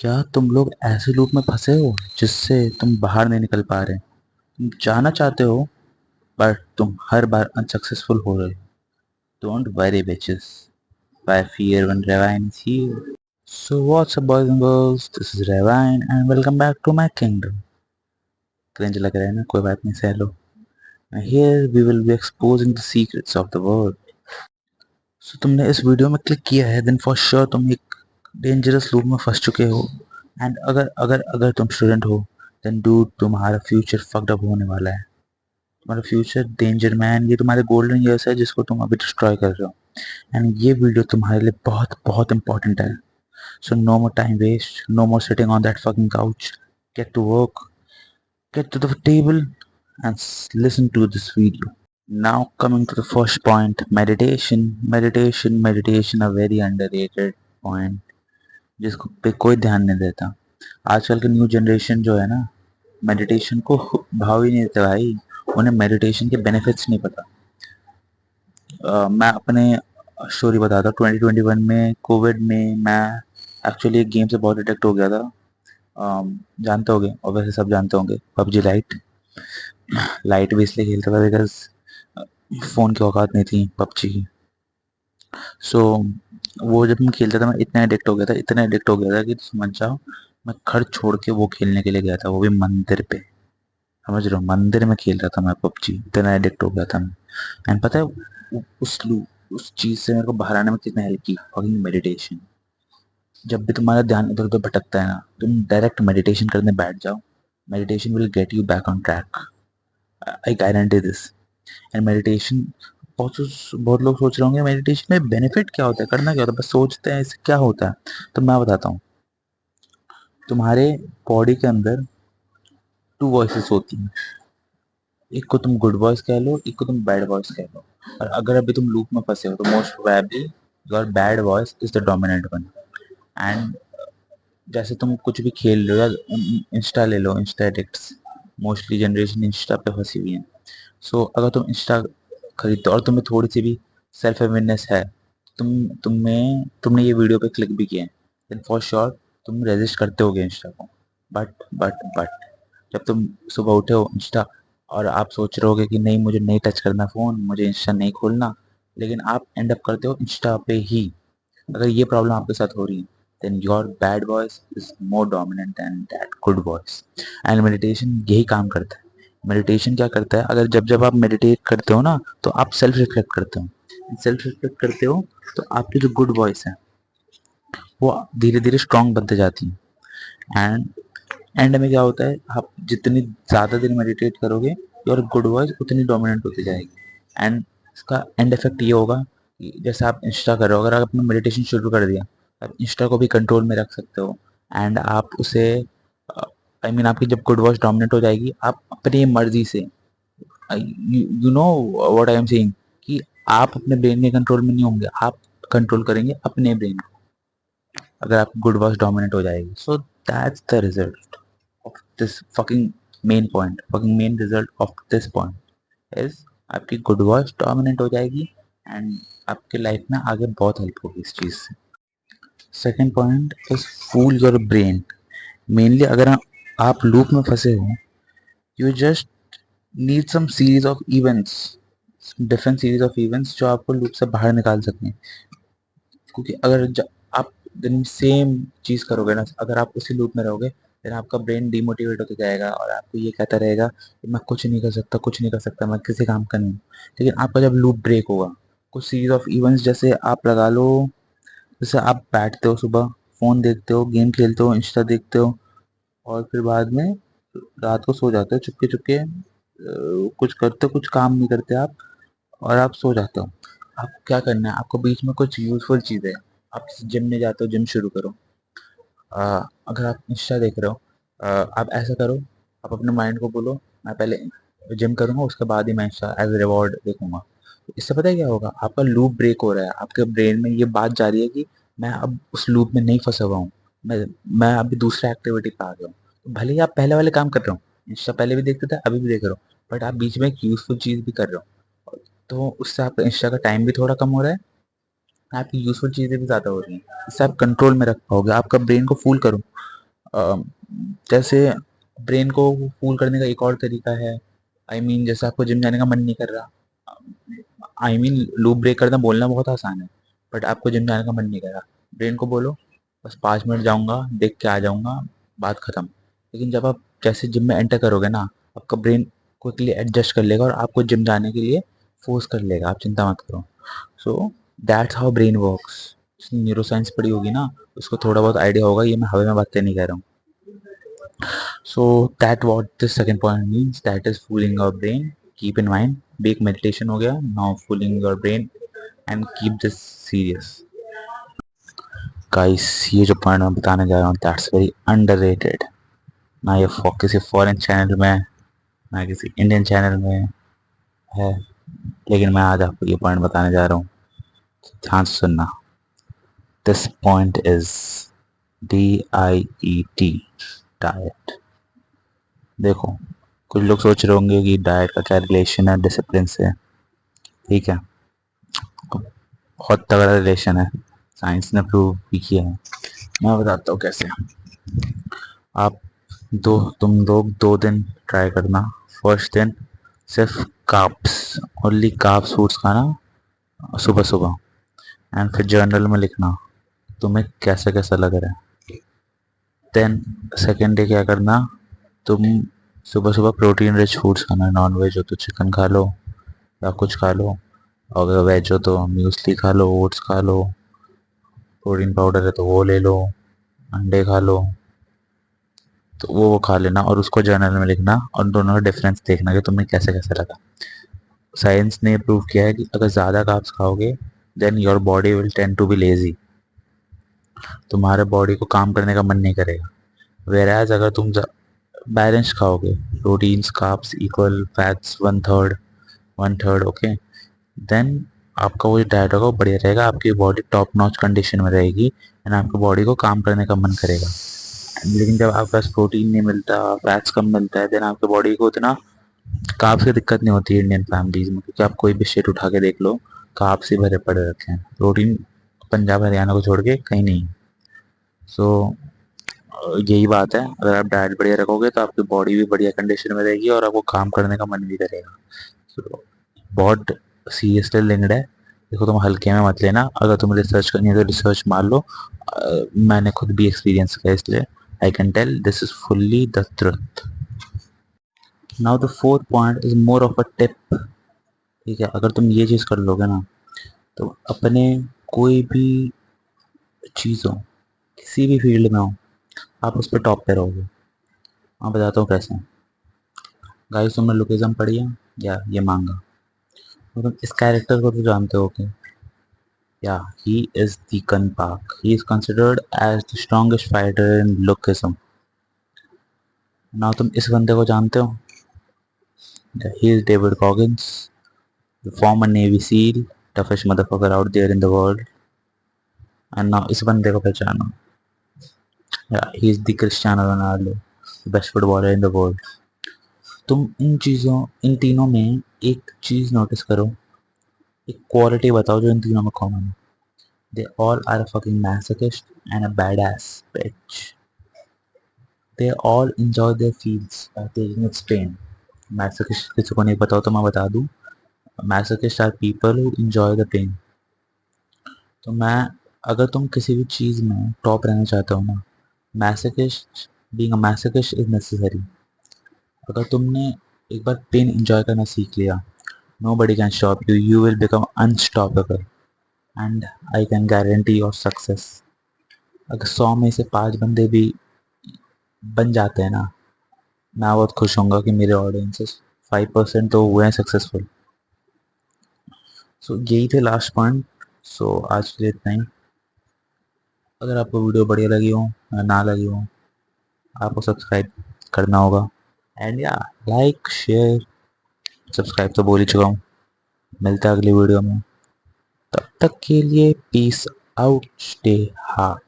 क्या तुम लोग ऐसे लूप में फंसे हो जिससे तुम बाहर नहीं निकल पा रहे? तुम जाना चाहते हो बट तुम हर बार अनसक्सेसफुल हो रहे हो। Don't worry bitches, why fear when Ravine is here? So what's up boys and girls, this is Ravine and welcome back to my kingdom. Cringe लग रहा है ना? कोई बात नहीं, सह लो। Here we will be exposing the secrets of the world. So तुमने इस वीडियो में क्लिक किया है, देन फॉर श्योर तुम एक डेंजरस लूप में फंस चुके हो। एंड अगर अगर अगर तुम स्टूडेंट हो, देन डूड तुम्हारा फ्यूचर फक्ड अप होने वाला है। तुम्हारा फ्यूचर डेंजर मैन, ये तुम्हारे गोल्डन ईयर्स है जिसको तुम अभी डिस्ट्रॉय कर रहे हो। एंड ये वीडियो तुम्हारे लिए बहुत बहुत इंपॉर्टेंट है। So no more time waste, no more sitting on that fucking couch, get to work, get to the table and listen to this video. Now coming to the first point, meditation, a very underrated point जिसको पे कोई ध्यान नहीं देता। आजकल के new generation जो है ना, मेडिटेशन को भाव ही नहीं देता भाई। उन्हें मेडिटेशन के बेनिफिट्स नहीं पता। मैं अपने स्टोरी बताता हूँ। 2021 में कोविड में मैं एक्चुअली एक गेम से बहुत अडिक्ट हो गया था। जानते होंगे, और वैसे सब जानते होंगे, पबजी लाइट। लाइट भी इसलिए खेलता था बिकॉज फ़ोन की औकात नहीं थी पबजी की। सो वो जब मैं खेलता था, मैं इतना एडिक्ट हो गया था कि समझ जाओ, मैं घर छोड़ के वो खेलने के लिए गया था, वो भी मंदिर पे। समझ रहे हो? मंदिर में खेल रहा था मैं पबजी, इतना एडिक्ट हो गया था मैं। एंड पता है उस चीज़ से मेरे को बाहर आने में कितना हेल्प की? Fucking meditation. जब भी तुम्हारा ध्यान इधर उधर भटकता है ना, तुम डायरेक्ट मेडिटेशन करने बैठ जाओ। Meditation will get you back on track, I guarantee this. And meditation, बहुत लोग सोच रहे होंगे मेडिटेशन में बेनिफिट क्या होता है, करना क्या होता है, बस सोचते हैं इससे क्या होता है। तो मैं बताता हूँ। तुम्हारे बॉडी के अंदर टू वॉइसेस होती हैं। एक को तुम गुड वॉइस कह लो, एक को तुम बैड वॉइस कह लो। और अगर अभी तुम लूप में फंसे हो तो most probably your bad voice is the dominant one. And जैसे तुम कुछ भी खेल रहे हो, या इंस्टा ले लो, insta addicts, mostly generation insta पे फंसी हुई है। सो अगर तुम इंस्टा खरीदते हो और तुम्हें थोड़ी सी भी सेल्फ अवेयरनेस है, तुमने ये वीडियो पे क्लिक भी किया है, देन फॉर श्योर तुम रेजिस्ट करते होगे इंस्टा को। बट जब तुम सुबह उठे हो इंस्टा, और आप सोच रहे होगे कि नहीं, मुझे नहीं टच करना फ़ोन, मुझे इंस्टा नहीं खोलना, लेकिन आप एंड अप करते हो इंस्टा पे ही। अगर ये प्रॉब्लम आपके साथ हो रही है, then your bad voice is more dominant than that good voice. And meditation यही काम करता है। मेडिटेशन क्या करता है, अगर जब जब आप मेडिटेट करते हो ना, तो आप सेल्फ रिफ्लेक्ट करते हो। सेल्फ रिफ्लेक्ट करते हो तो आपकी जो गुड वॉइस है वो धीरे धीरे स्ट्रांग बनते जाती है। एंड एंड में क्या होता है, आप जितनी ज़्यादा देर मेडिटेट करोगे, योर गुड वॉइस उतनी डोमिनेंट होती जाएगी। एंड इसका एंड इफेक्ट ये होगा कि जैसे आप इंस्टा कर रहे हो, अगर आप अपना मेडिटेशन शुरू कर दिया, आप इंस्टा को भी कंट्रोल में रख सकते हो। एंड आप उसे, आई मीन आपकी जब गुड वॉइस डोमिनेट हो जाएगी, आप अपनी मर्जी से, you know what I am saying, कि आप अपने ब्रेन के कंट्रोल में नहीं होंगे, आप कंट्रोल करेंगे अपने ब्रेन को, अगर आपकी गुड वॉइस डोमिनेट हो जाएगी। So that's the result of this fucking main result of this point is आपकी गुड वॉइस डोमिनेंट हो जाएगी। एंड आपके लाइफ में आगे बहुत हेल्प होगी इस चीज़ से। Second point is fool your brain. Mainly अगर आप लूप में फंसे हो, you just need some series of events, different series of events जो आपको लूप से बाहर निकाल सकें। क्योंकि अगर आप दिन सेम चीज़ करोगे ना, अगर आप उसी लूप में रहोगे, फिर आपका ब्रेन डिमोटिवेट होता जाएगा और आपको ये कहता रहेगा कि मैं कुछ नहीं कर सकता, कुछ नहीं कर सकता, मैं किसी काम का नहीं हूँ। लेकिन आपका जब लूप ब्रेक होगा, कुछ सीरीज ऑफ इवेंट्स जैसे आप लगा लो, जैसे आप बैठते हो सुबह, फ़ोन देखते हो, गेम खेलते हो, इंस्टा देखते हो, और फिर बाद में रात को सो जाते हो चुपके चुपके, कुछ करते हो, कुछ काम नहीं करते आप, और आप सो जाते हो। आपको क्या करना है, आपको बीच में कुछ यूज़फुल चीज़ें, आप जिम में जाते हो, जिम शुरू करो। अगर आप इंस्टा देख रहे हो, आप ऐसा करो, आप अपने माइंड को बोलो, मैं पहले जिम करूँगा, उसके बाद ही मैं इंस्टा एज रिवॉर्ड देखूंगा। इससे पता है क्या होगा, आपका लूप ब्रेक हो रहा है, आपके ब्रेन में ये बात जा रही है कि मैं अब उस लूप में नहीं फंसा हुआ हूँ, मैं अभी दूसरे एक्टिविटी पे आ गया हूँ। तो भले ही आप पहले वाले काम कर रहे हो, इंस्टा पहले भी देखते थे, अभी भी देख रहे हो, बट आप बीच में एक यूजफुल चीज़ भी कर रहे हो, तो उससे आपका इंस्टा का टाइम भी थोड़ा कम हो रहा है, आपकी यूजफुल चीज़ें भी ज़्यादा हो रही हैं। इससे आप कंट्रोल में रख पाओगे। आपका ब्रेन को फूल करो, जैसे ब्रेन को फूल करने का एक और तरीका है। जैसे आपको जिम जाने का मन नहीं कर रहा, लूप ब्रेक करना बोलना बहुत आसान है, बट आपको जिम जाने का मन नहीं कर रहा, ब्रेन को बोलो बस 5 मिनट जाऊंगा, देख के आ जाऊंगा, बात खत्म। लेकिन जब आप जैसे जिम में एंटर करोगे ना, आपका ब्रेन क्विकली एडजस्ट कर लेगा और आपको जिम जाने के लिए फोर्स कर लेगा, आप चिंता मत करो। So that's how brain works. Neuro science पढ़ी होगी ना, उसको थोड़ा बहुत आइडिया होगा, ये मैं हवा में बातें नहीं कह रहा हूँ। So that what the second point means, that is fooling our brain. Keep in mind, big meditation हो गया, now fooling your brain and keep this serious. Guys, ये जो पॉइंट मैं बताने जा रहा हूँ, that's very underrated. ना ये किसी फॉरेन चैनल में, ना किसी इंडियन चैनल में है, लेकिन मैं आज आपको ये पॉइंट बताने जा रहा हूँ, ध्यान से सुनना। This point is DIET, diet. देखो, कुछ लोग सोच रहे होंगे कि डाइट का क्या रिलेशन है डिसिप्लिन से। ठीक है, बहुत तगड़ा रिलेशन है, साइंस ने प्रूव भी किया है। मैं बताता हूँ कैसे। आप तुम लोग 2 दिन ट्राई करना। फर्स्ट दिन सिर्फ कार्ब्स, ओनली कार्ब्स फूड्स खाना सुबह सुबह, एंड फिर जर्नल में लिखना तुम्हें कैसा कैसा लग रहा है। देन सेकेंड डे क्या करना, तुम सुबह सुबह प्रोटीन रिच फूड्स खाना, नॉन वेज हो तो चिकन खा लो या कुछ खा लो, अगर वेज हो तो म्यूसली खा लो, ओट्स खा लो, प्रोटीन पाउडर है तो वो ले लो, अंडे खा लो, तो वो खा लेना और उसको जर्नल में लिखना और दोनों का डिफरेंस देखना कि तुम्हें कैसे कैसे लगा। साइंस ने प्रूव किया है कि अगर ज़्यादा कार्ब्स खाओगे then your body will tend to be lazy, तुम्हारे बॉडी को काम करने का मन नहीं करेगा। वेराज अगर तुम बैलेंस खाओगे, proteins carbs equal, fats one third, okay, then आपका वो जो डाइट होगा वो बढ़िया रहेगा, आपकी बॉडी टॉप नॉच कंडीशन में रहेगी एंड आपकी बॉडी को काम करने का मन करेगा। लेकिन जब आपके पास प्रोटीन नहीं मिलता, फैट्स कम मिलता है, देन आपकी बॉडी को उतना कार्ब्स की दिक्कत नहीं होती है इंडियन फैमिलीज में, क्योंकि आप कोई भी शेट उठा के देख लो, कार्ब्स ही भरे पड़े रखे हैं, प्रोटीन पंजाब हरियाणा को छोड़ के कहीं नहीं। सो यही बात है, अगर आप डाइट बढ़िया रखोगे तो आपकी बॉडी भी बढ़िया कंडीशन में रहेगी और आपको काम करने का मन भी करेगा। So, बहुत सीरियसली लिंक्ड है, देखो तुम हल्के में मत लेना, अगर तुम्हें रिसर्च करनी है तो रिसर्च मान लो। मैंने खुद भी एक्सपीरियंस किया, इसलिए I can tell this is fully the truth. Now the fourth point is more of a tip. ठीक है, अगर तुम ये चीज़ कर लोगे ना, तो अपने कोई भी चीज़ हो, किसी भी फील्ड में हो, आप उस पर टॉप पे रहोगे। मैं बताता हूँ कैसे। गाइस, तुमने लोकेज़म पढ़ी है या ये मांगा, तो तुम इस कैरेक्टर को तो जानते हो कि yeah, he is Deacon Park. He is considered as the strongest fighter in Lookism. Now तुम इस बंदे को जानते हो? Yeah, he is David Goggins, the former Navy SEAL, toughest motherfucker out there in the world. And now इस बंदे को पहचानो। Yeah, he is the Cristiano Ronaldo, the best footballer in the world. तुम इन तीनों में एक चीज नोटिस करो, एक क्वालिटी बताओ जो इन तीनों में कॉमन है। They all are a fucking masochist and a badass bitch. They all enjoy their feels by taking its pain. Masochist किसी को नहीं पता हो तो मैं बता दूं, masochists are people who enjoy the pain. तो मैं, अगर तुम किसी भी चीज़ में टॉप रहना चाहते हो ना, masochist, being a masochist is necessary. अगर तुमने एक बार पेन enjoy करना सीख लिया, nobody can stop you. You will become unstoppable and I can guarantee your success. अगर 100 में से 5 बंदे भी बन जाते हैं ना, मैं बहुत खुश होऊंगा कि मेरे ऑडियंसेस 5% तो हुए हैं सक्सेसफुल। सो यही थे लास्ट पॉइंट। सो आज के लिए इतना ही। अगर आपको वीडियो बढ़िया लगी हो या ना लगी हो, आपको सब्सक्राइब करना होगा, एंड या लाइक शेयर, सब्सक्राइब तो बोल ही चुका हूँ। मिलता है अगली वीडियो में, तब तक के लिए पीस आउट, स्टे हार्ड।